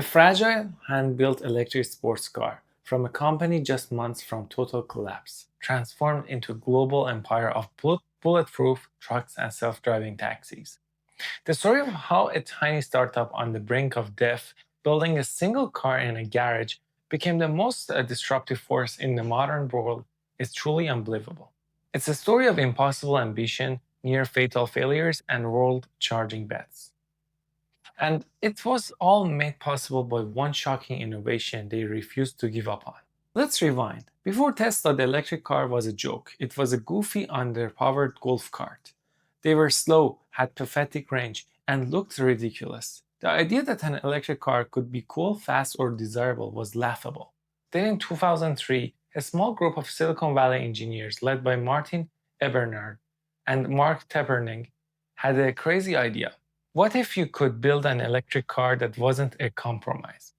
A fragile, hand-built electric sports car from a company just months from total collapse, transformed into a global empire of bulletproof trucks and self-driving taxis. The story of how a tiny startup on the brink of death, building a single car in a garage, became the most disruptive force in the modern world is truly unbelievable. It's a story of impossible ambition, near fatal failures, and world charging bets. And it was all made possible by one shocking innovation they refused to give up on. Let's rewind. Before Tesla, the electric car was a joke. It was a goofy, underpowered golf cart. They were slow, had pathetic range, and looked ridiculous. The idea that an electric car could be cool, fast, or desirable was laughable. Then in 2003, a small group of Silicon Valley engineers led by Martin Eberhard and Mark Taberning had a crazy idea. What if you could build an electric car that wasn't a compromise?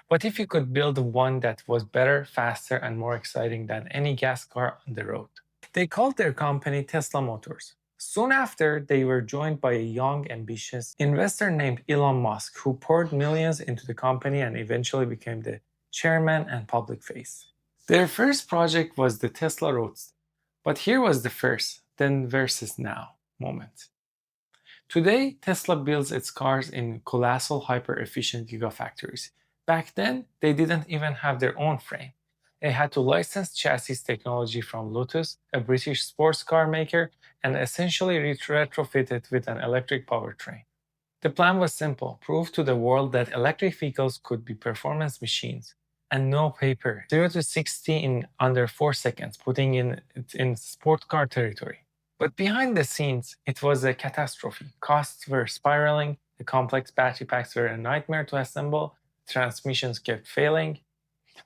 What if you could build one that was better, faster, and more exciting than any gas car on the road? They called their company Tesla Motors. Soon after, they were joined by a young, ambitious investor named Elon Musk, who poured millions into the company and eventually became the chairman and public face. Their first project was the Tesla Roadster. But here was the first, then versus now moment. Today, Tesla builds its cars in colossal, hyper-efficient Gigafactories. Back then, they didn't even have their own frame. They had to license chassis technology from Lotus, a British sports car maker, and essentially retrofit it with an electric powertrain. The plan was simple: prove to the world that electric vehicles could be performance machines. And no paper. 0 to 60 in under 4 seconds, putting it in sport car territory. But behind the scenes, it was a catastrophe. Costs were spiraling, the complex battery packs were a nightmare to assemble, transmissions kept failing.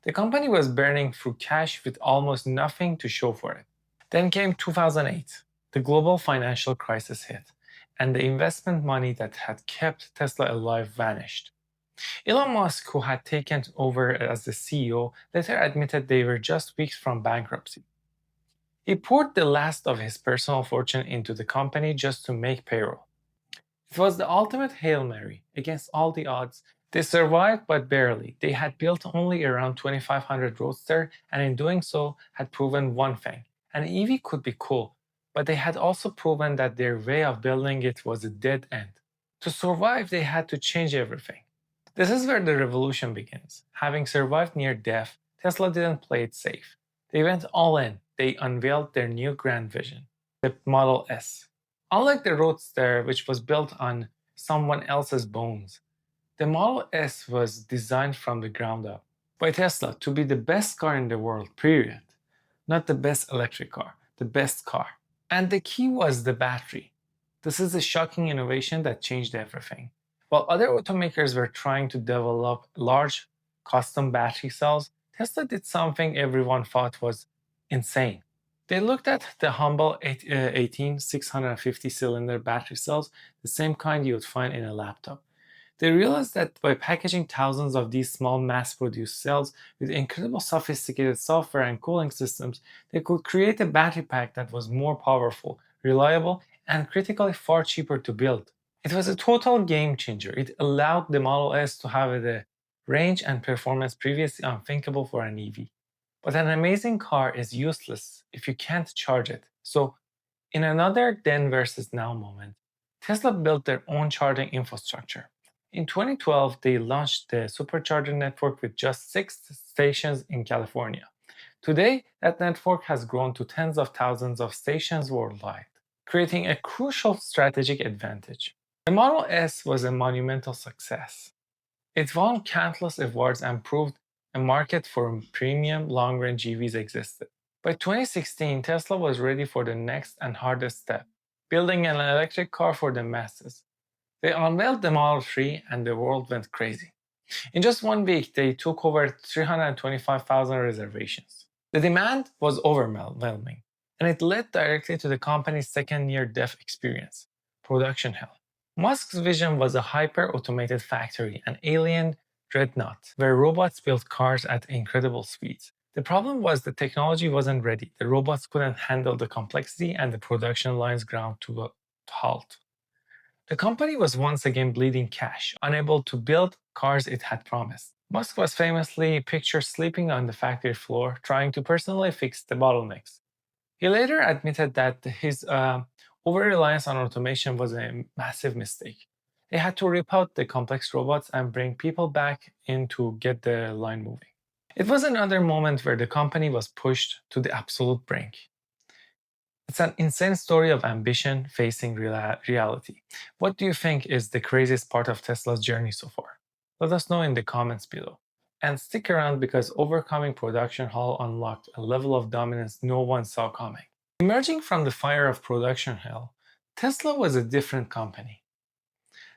The company was burning through cash with almost nothing to show for it. Then came 2008. The global financial crisis hit, and the investment money that had kept Tesla alive vanished. Elon Musk, who had taken over as the CEO, later admitted they were just weeks from bankruptcy. He poured the last of his personal fortune into the company just to make payroll. It was the ultimate Hail Mary. Against all the odds, they survived but barely. They had built only around 2,500 Roadster, and in doing so, had proven one thing: an EV could be cool, but they had also proven that their way of building it was a dead end. To survive, they had to change everything. This is where the revolution begins. Having survived near death, Tesla didn't play it safe. They went all in. They unveiled their new grand vision, the Model S. Unlike the Roadster, which was built on someone else's bones, the Model S was designed from the ground up by Tesla to be the best car in the world, period. Not the best electric car, the best car. And the key was the battery. This is a shocking innovation that changed everything. While other automakers were trying to develop large custom battery cells, Tesla did something everyone thought was insane. They looked at the humble 18 650 cylinder battery cells, the same kind you would find in a laptop. They realized that by packaging thousands of these small mass-produced cells with incredible sophisticated software and cooling systems, they could create a battery pack that was more powerful, reliable, and critically far cheaper to build. It was a total game changer. It allowed the Model S to have the range and performance previously unthinkable for an EV. But an amazing car is useless if you can't charge it. So, in another then versus now moment, Tesla built their own charging infrastructure. In 2012, they launched the Supercharger network with just 6 stations in California. Today, that network has grown to tens of thousands of stations worldwide, creating a crucial strategic advantage. The Model S was a monumental success. It won countless awards and proved a market for premium long-range EVs existed. By 2016, Tesla was ready for the next and hardest step: building an electric car for the masses. They unveiled the Model 3 and the world went crazy. In just 1 week, they took over 325,000 reservations. The demand was overwhelming, and it led directly to the company's second near-death experience: production hell. Musk's vision was a hyper-automated factory, an alien dreadnought, where robots built cars at incredible speeds. The problem was the technology wasn't ready, the robots couldn't handle the complexity, and the production lines ground to a halt. The company was once again bleeding cash, unable to build cars it had promised. Musk was famously pictured sleeping on the factory floor, trying to personally fix the bottlenecks. He later admitted that his over reliance on automation was a massive mistake. They had to rip out the complex robots and bring people back in to get the line moving. It was another moment where the company was pushed to the absolute brink. It's an insane story of ambition facing reality. What do you think is the craziest part of Tesla's journey so far? Let us know in the comments below. And stick around because overcoming production hell unlocked a level of dominance no one saw coming. Emerging from the fire of production hell, Tesla was a different company.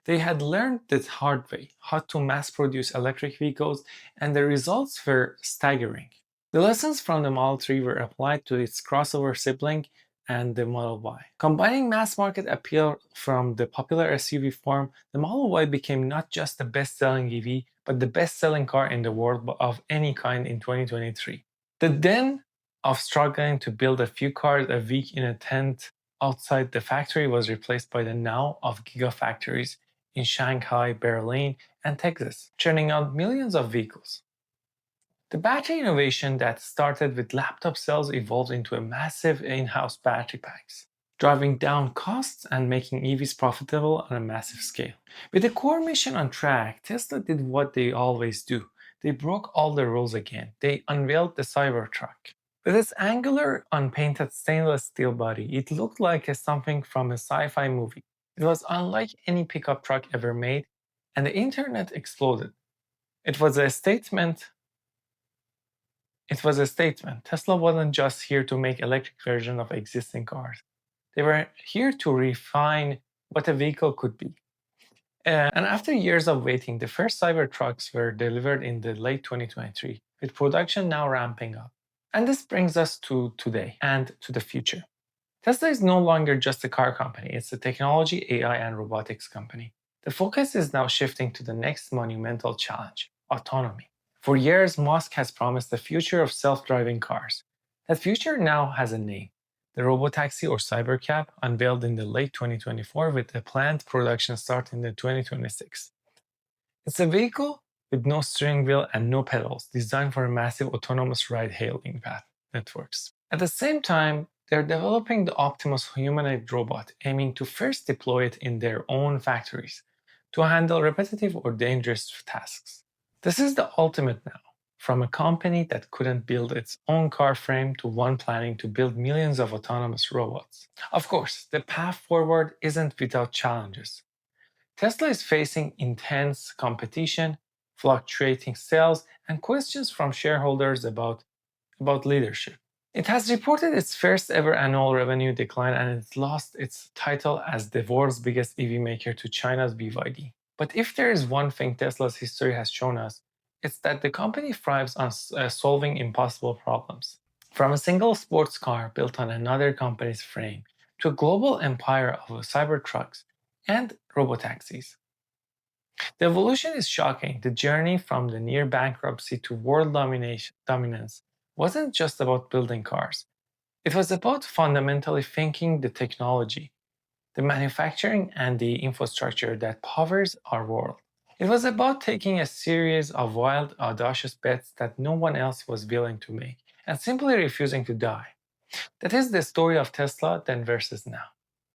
They had learned the hard way how to mass produce electric vehicles, and the results were staggering. The lessons from the Model 3 were applied to its crossover sibling and the Model Y. Combining mass market appeal from the popular SUV form, the Model Y became not just the best-selling EV, but the best-selling car in the world of any kind in 2023. The then of struggling to build a few cars a week in a tent outside the factory was replaced by the now of Gigafactories in Shanghai, Berlin, and Texas, churning out millions of vehicles. The battery innovation that started with laptop cells evolved into a massive in-house battery packs, driving down costs and making EVs profitable on a massive scale. With the core mission on track, Tesla did what they always do. They broke all the rules again. They unveiled the Cybertruck. With its angular, unpainted stainless steel body, it looked like something from a sci-fi movie. It was unlike any pickup truck ever made, and the internet exploded. It was a statement. Tesla wasn't just here to make electric version of existing cars. They were here to refine what a vehicle could be. And after years of waiting, the first Cybertrucks were delivered in the late 2023, with production now ramping up. And this brings us to today and to the future. Tesla is no longer just a car company, it's a technology, AI, and robotics company. The focus is now shifting to the next monumental challenge, autonomy. For years, Musk has promised the future of self-driving cars. That future now has a name. The Robotaxi or Cybercab, unveiled in the late 2024 with a planned production start in the 2026. It's a vehicle with no steering wheel and no pedals, designed for a massive autonomous ride-hailing path networks. At the same time, they're developing the Optimus humanoid robot, aiming to first deploy it in their own factories to handle repetitive or dangerous tasks. This is the ultimate now, from a company that couldn't build its own car frame to one planning to build millions of autonomous robots. Of course, the path forward isn't without challenges. Tesla is facing intense competition, fluctuating sales, and questions from shareholders about leadership. It has reported its first ever annual revenue decline, and it lost its title as the world's biggest EV maker to China's BYD. But if there is one thing Tesla's history has shown us, it's that the company thrives on solving impossible problems. From a single sports car built on another company's frame to a global empire of Cybertrucks and Robotaxis. The evolution is shocking. The journey from the near bankruptcy to world dominance wasn't just about building cars. It was about fundamentally thinking the technology, the manufacturing, and the infrastructure that powers our world. It was about taking a series of wild, audacious bets that no one else was willing to make, and simply refusing to die. That is the story of Tesla then versus now.